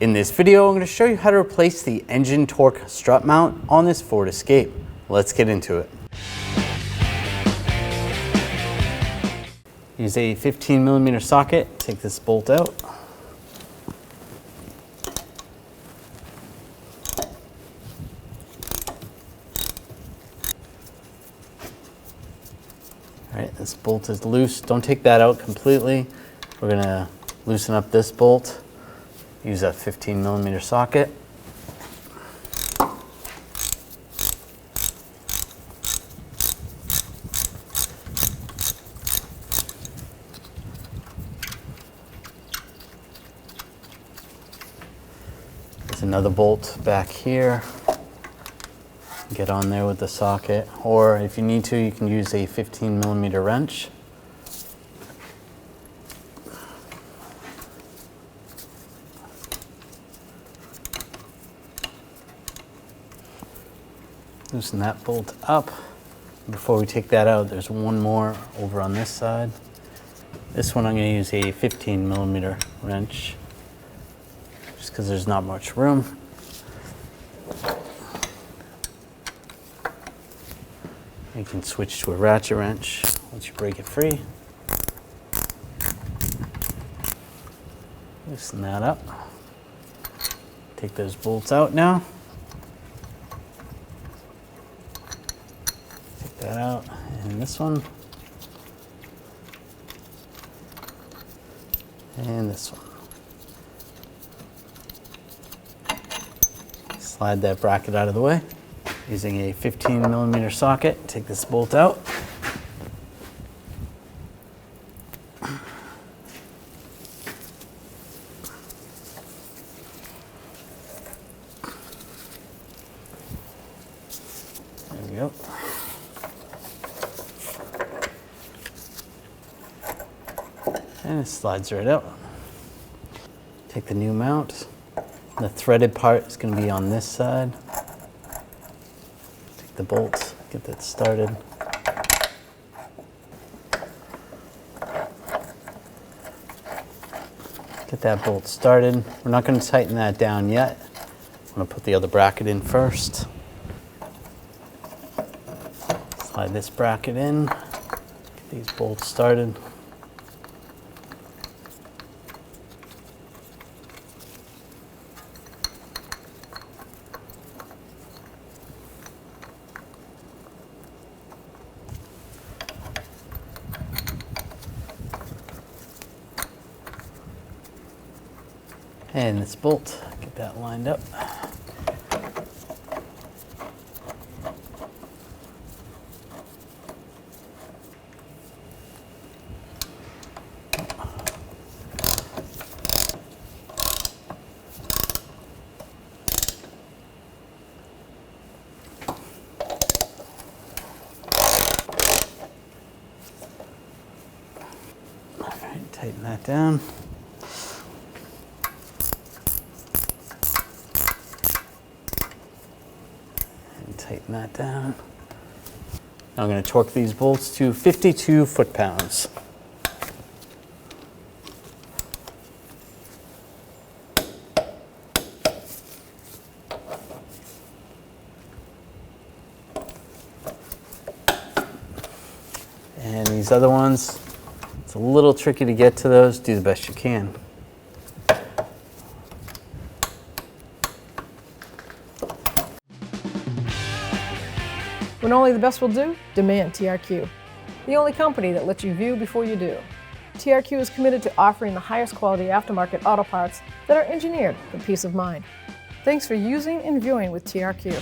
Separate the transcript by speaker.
Speaker 1: In this video, I'm going to show you how to replace the engine torque strut mount on this Ford Escape. Let's get into it. Use a 15mm socket, take this bolt out. Alright, this bolt is loose. Don't take that out completely. We're going to loosen up this bolt. Use a 15mm socket. There's another bolt back here. Get on there with the socket, or if you need to, you can use a 15mm wrench. Loosen that bolt up. Before we take that out, there's one more over on this side. This one I'm going to use a 15mm wrench, just because there's not much room. You can switch to a ratchet wrench once you break it free. Loosen that up. Take those bolts out now. Take that out, and this one. And this one. Slide that bracket out of the way. Using a 15mm socket, take this bolt out. There we go. And it slides right out. Take the new mount. The threaded part is going to be on this side. The bolt, get that started. Get that bolt started. We're not going to tighten that down yet. I'm going to put the other bracket in first. Slide this bracket in. Get these bolts started. And this bolt, get that lined up. All right, tighten that down. Tighten that down. Now I'm going to torque these bolts to 52 foot-pounds. And these other ones, it's a little tricky to get to those. Do the best you can.
Speaker 2: When only the best will do, demand TRQ. The only company that lets you view before you do. TRQ is committed to offering the highest quality aftermarket auto parts that are engineered for peace of mind. Thanks for using and viewing with TRQ.